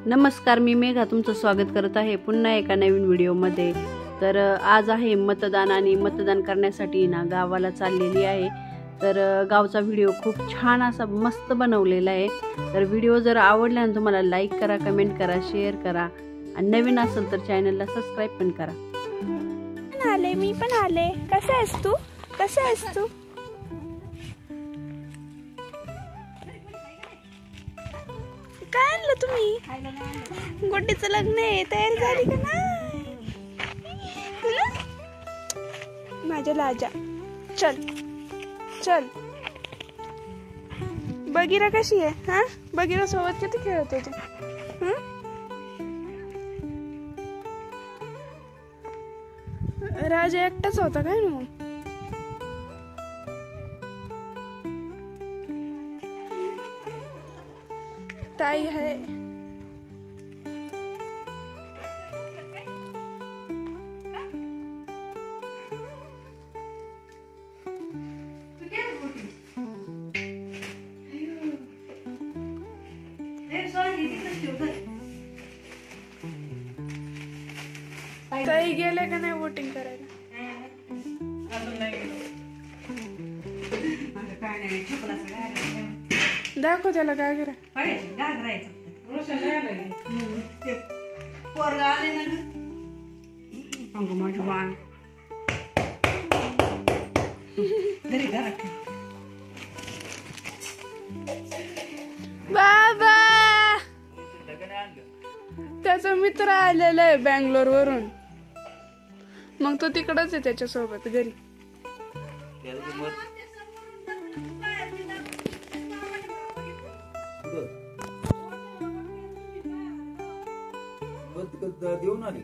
नमस्कार, मी मेघा तुमचं स्वागत करत आहे पुन्हा एका नवीन व्हिडिओमध्ये। तर आज आहे मतदान आणि मतदान करण्यासाठी ना गावाला चाललेली आहे। तर गावचा व्हिडिओ खूप छान असा मस्त बनवलेला आहे। तर व्हिडिओ जर आवडला ना तुम्हाला लाईक करा, कमेंट करा, शेअर करा आणि नवीन असेल तर चॅनलला सबस्क्राइब पण करा। मी पण आले। कसा आहेस तू? काय आणलं तुम्ही? गोटीचं लग्न आहे, तयारी झाली का नाही? माझ्या लाजा, चल चल। बगीरा कशी आहे? हा, बगीरा सोबत किती खेळत होते? राजा एकटाच होता काय मग? ताई है ताई गेले का नाही वोटिंग करायला? दाखव त्याला काय करा। बाबा, त्याचा मित्र आलेला आहे बँगलोर वरून, मग तो तिकडच आहे त्याच्या सोबत घरी। देऊन आली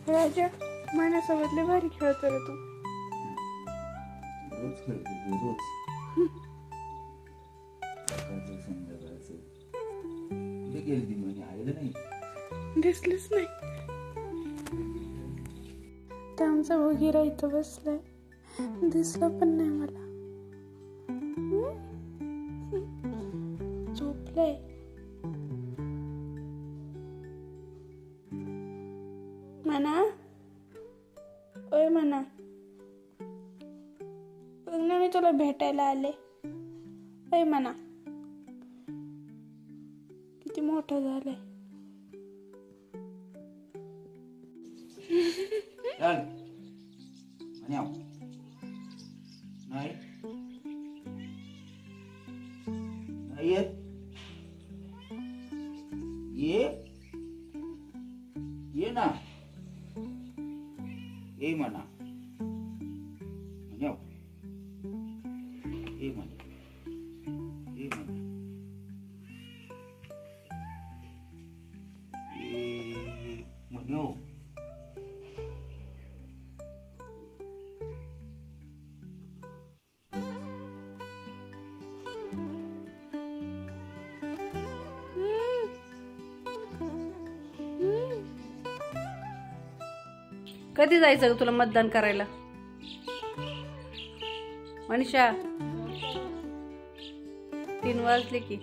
राजा माझ्यासोबत लय भारी खेळतो रे तू। रोज खेळते रोज सकाळचं संध्याकाळचं। कुठे गेली ती म्हणे? आलेलं नाही, दिसलीच नाही। तर आमचा वगैरे इथं बसलाय, दिसलं पण नाही मला। झोपलाय। मना, ओय मना, बघ ना मी तुला भेटायला आले। ओय मना, किती मोठं झालंय। चल आणि आव नाही येत ये ना, ये म्हणा आणि आव ये म्हणा, ये म्हणा, ये म्हणो। कधी जायचं ग तुला मतदान करायला? मनीषा, 3 वाजले की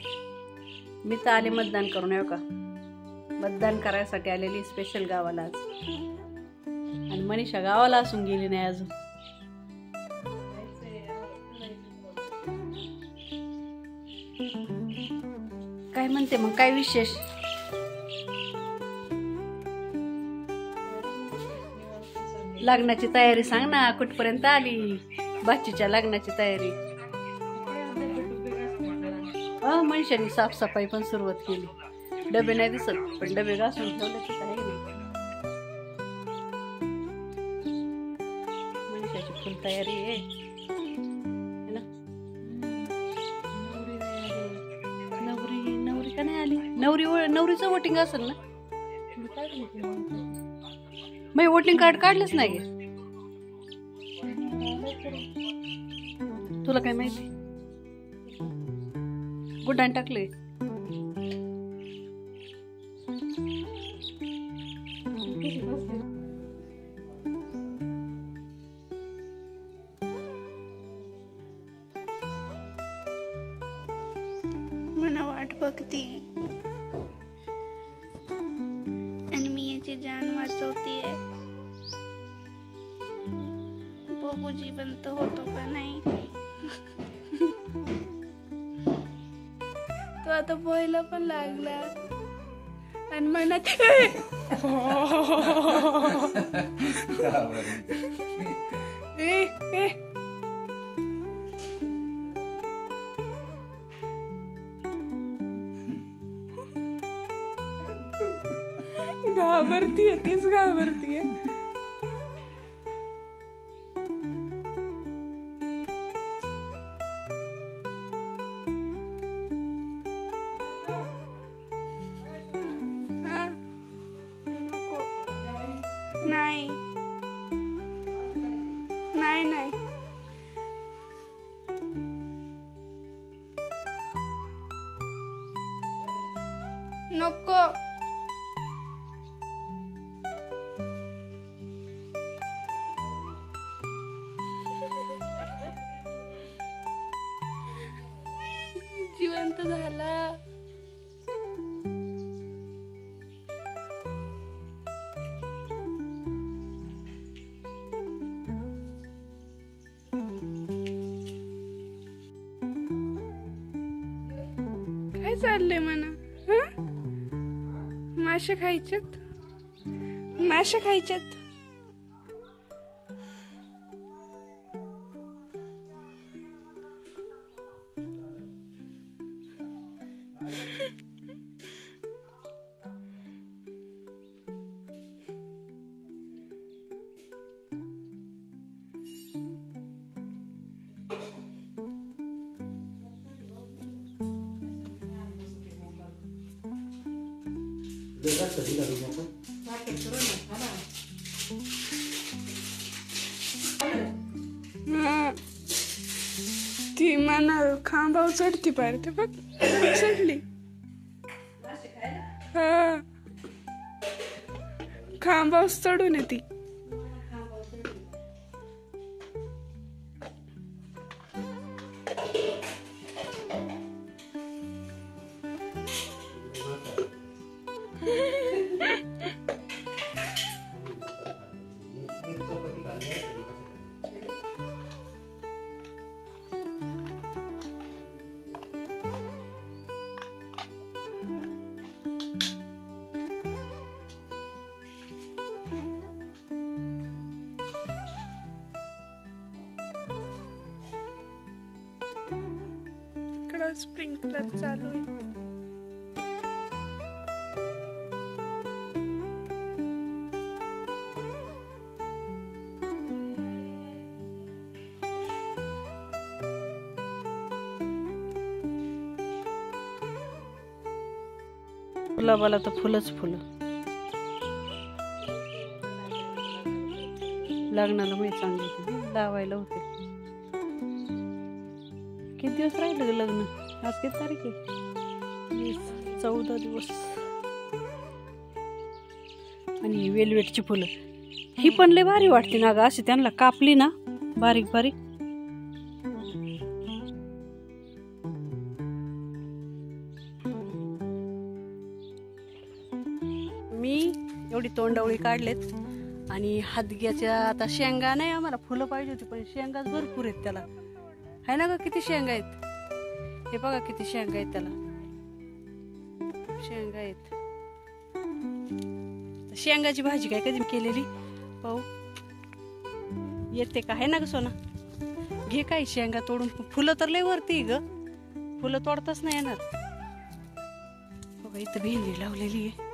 मी तर आले मतदान करून। येऊ का? मतदान करायसाठी आलेली स्पेशल गावाला आज, आणि मनीषा गावाला असून गेली नाही अजून। काय म्हणते मग, काय विशेष? लग्नाची तयारी सांग ना, कुठपर्यंत आली बाचीच्या लग्नाची तयारी? मनीषाने साफसफाई पण सुरुवात केली। डबे नाही दिसत पण डबे घासून ठेवले तर आहे मनीषाची फुल तयारी आहे ना। काढली? नवरीचं वोटिंग असेल ना? मी वोटिंग कार्ड काढलंच नाही. तुला काय माहिती? बुटान टाकले. मला वाट बघती आणि मी याची जान वाचवतीये. बघू जिवंत होतो का नाही. तो आता पोहायला पण लागला आणि म्हणत घाबरतीये. तीच घाबरतीये. नाही नाही नाही नको. जिवंत झाला. काय चाललंय म्हणा? मासे खायच्यात. मासे खायच्यात. ती मना खांबावर चढती पारते बघ. चढली. हा खांबावर चढून येते. स्प्रिंकलर चालू आहे. गुलाबाला तर फुलंच फुलं. लग्नाला मी चांगली लावायला होते. किती दिवस राहिले ग लग्न? आज किती तारीख आहे? 14 दिवस. आणि वेलवेटची फुलं ही पण लय भारी वाटते ना ग. अशी त्यांना कापली ना बारीक बारीक. मी एवढी तोंडावळी काढलेत. आणि हादग्याच्या आता शेंगा नाही, आम्हाला फुलं पाहिजे होती पण शेंगाच भरपूर आहेत त्याला. आहे ना ग? किती शेंगा आहेत. हे बघा किती शेंगा आहेत त्याला. शेंगा आहेत. शेंगाची भाजी काय कधी केलेली पाहू येते का? आहे ना ग सोना? घे काय शेंगा तोडून. फुलं तर लय वरती ग. फुलं तोडताच नाही येणार. बघा इथं भेंडी लावलेली आहे.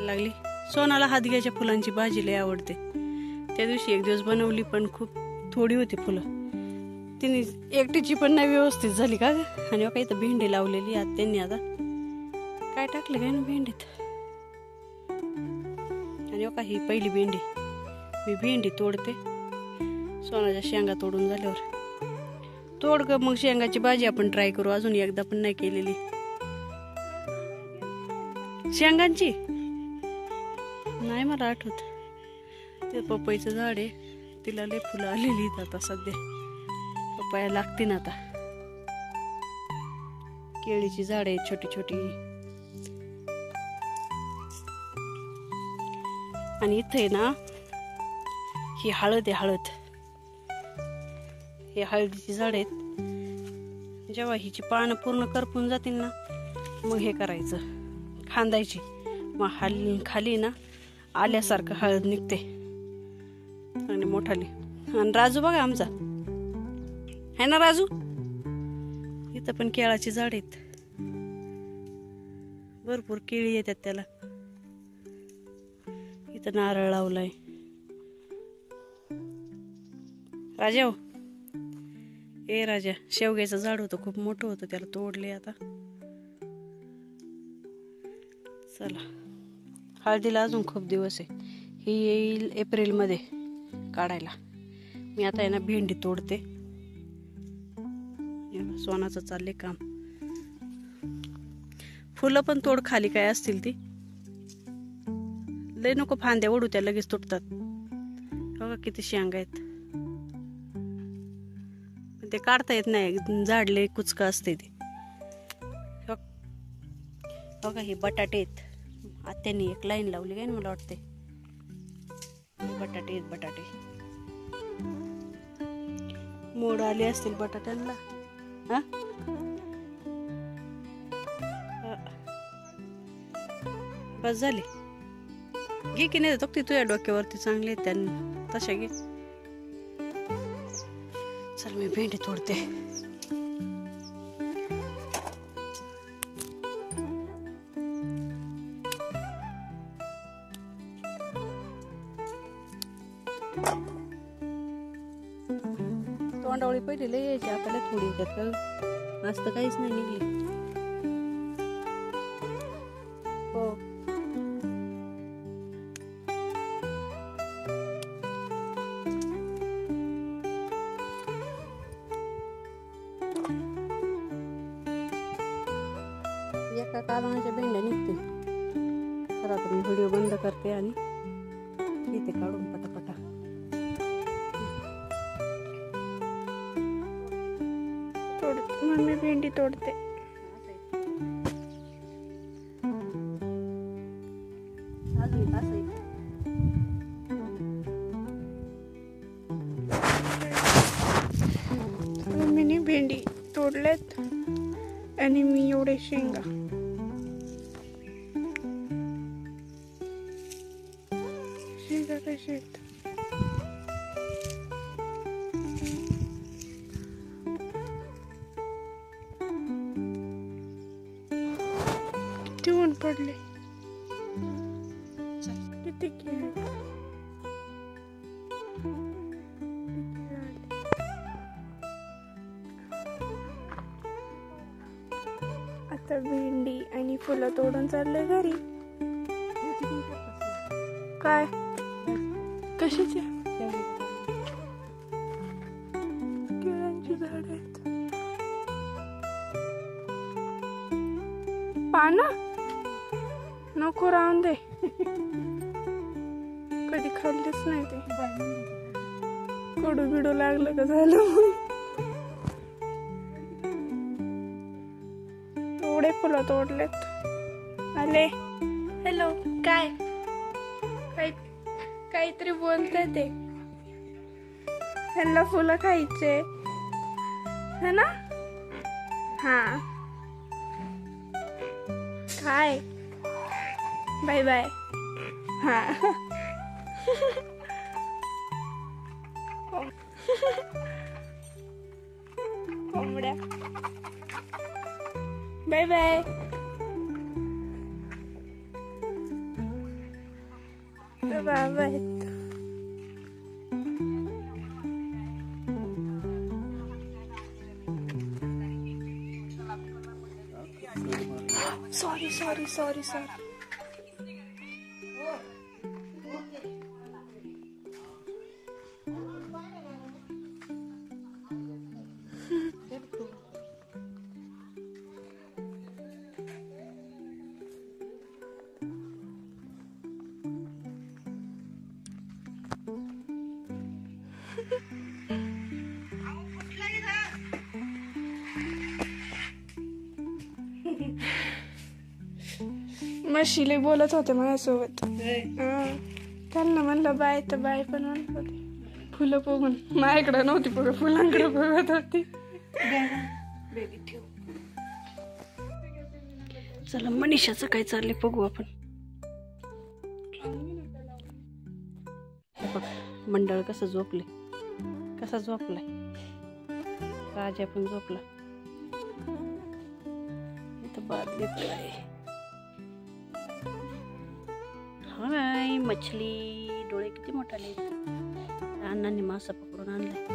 लागली. सोनाला हादग्याच्या फुलांची भाजी लय आवडते. त्या दिवशी एक दिवस बनवली पण खूप थोडी होती फुलं. तिने एकटीची पण नाही व्यवस्थित झाली का ग? आणि काही तर भेंडी लावलेली आता त्यांनी. आता काय टाकलं काय ना भेंडीत. आणि ही पहिली भेंडी. मी भेंडी तोडते. सोनाच्या शेंगा तोडून झाल्यावर तोड ग मग शेंगाची भाजी आपण ट्राय करू. अजून एकदा पण नाही केलेली शेंगांची. नाही मला आठवत. ते पपईचं झाड आहे. तिला लय फुलं आलेली आता सध्या. पपया लागते ना आता. केळीची झाड आहेत छोटी छोटी. आणि इथे ना ही हळद आहे. हळद हे हळदीची झाड आहेत. जेव्हा हिची पानं पूर्ण करपून जातील ना मग हे करायचं, खांदायची. मग खाली ना आल्यासारखं हळद निघते आणि मोठाली. आणि राजू बघा आमचा है ना राजू. इथं पण केळाची झाड आहेत. भरपूर केळी येतात त्याला. इथं नारळ लावलाय. राजा हो ए राजा, शेवग्याचं झाड होतं खूप मोठं होतं, त्याला तोडले आता. चला हळदीला अजून खूप दिवस आहे. ही येईल एप्रिलमध्ये काढायला. मी आता आहे ना भेंडी तोडते. सोनाचं चालले काम. फुलं पण तोड खाली काय असतील ती. लय नको फांद्या ओढू, त्या लगेच तुटतात. बघा किती शेंगा आहेत. ते काढता येत नाही, झाडले कुचका असते ते. बघा हे बटाटे आहेत. आत्याने एक लाईन लावली काय ना मला वाटते. बटाटे आहेत बटाटे. मोड आले असतील बटाट्यांना. हा बस झाली. घे की नाही ती तुझ्या डोक्यावरती चांगले आहेत त्यांनी तशा घे. चल मी भेंडी तोडते. तोंडावळी पहिले लय यायची, आपल्याला थोडी येतात का. आज तर काहीच नाही निघले. हो एका कालवणाच्या भेंड्या निघतील. तर आता मी व्हिडिओ बंद करते आणि इथे काढून पटापटा. मम्मी भेंडी तोडते. मम्मीने भेंडी तोडलेत आणि मी एवढे शेंगा. शेंगा कशा आहेत. किती ऊन पडले. किती केळी. आता भेंडी आणि फुलं तोडून चालले घरी. काय कशाचे. केळांची झाड आहेत. पानं नको राहून दे. कधी खाल्लीच नाही ते. कडू बिडू लागलं का झालं. थोडे फुलं तोडलेत. आले. हॅलो. काय काहीतरी बोलते ते. ह्यांना फुलं खायचे है ना. हा काय. Bye bye. हा कोंबड्या. Bye bye. बाबा आहेत. Sorry sorry sorry sorry. मशीले बोलत होते माझ्यासोबत. त्यांना म्हणलं बाय तर बाय पण म्हणत होते. फुलं बघून माझ्याकडे नव्हती बघ, फुलांकडे बघत होती. चला मनीषाचं काय चाललंय बघू आपण. बघ मंडळ कसं झोपले, कसा झोपलाय. राजा पण झोपला. इथं बादलीत आहे. हाय मछली, डोळे किती मोठाले. अण्णांनी मासा पकडून आणलाय.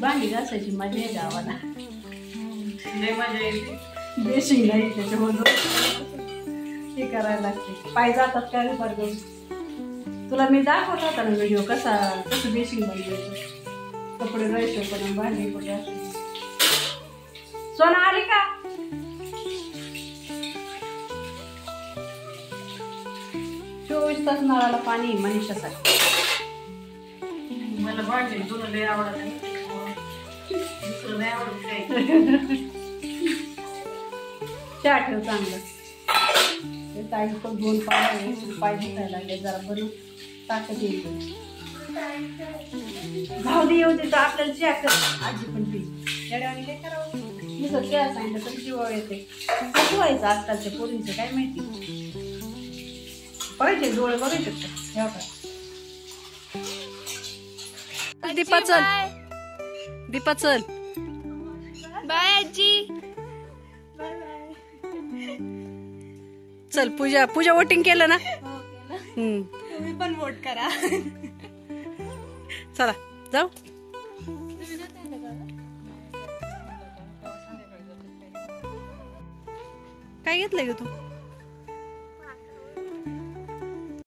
भांडी घासायची मजा आहे गावाला. लय मजा येते. बेसिंग नाही त्याच्यामधून हे करायला लागते. पाय जातात काय बरं. तुला मी दाखवत होता ना व्हिडिओ कसं बेसिंग बनवायचं. कपडे राहायचे पण भांडी पण राहायचे. सोना आली का? 24 तास नळाला पाणी मनीषासाठी. मला भांडी तुला लय आवडत आहे. दुसरं नाही आवडत काय. चहा ठेव चांगलं. ताई पण 2 पाय दिसायला लागले. जरा बरं ताकद येईल. भाऊ दे येऊ दे तर आपल्याला चहा कर. आजी पण पी. येड्यावानी काय करावं. मी जर चहा सांगितलं तर जीवा येते. कसं व्हायचं आजकालच्या पोरींचं काय माहिती. बघायचे डोळे बघायचे का. दीपा चल, दीपा चल. बाय आजी. चल पूजा वोटिंग केलं ना. तुम्ही पण वोट करा. चला जाऊ. काय घेतलंय ग तू.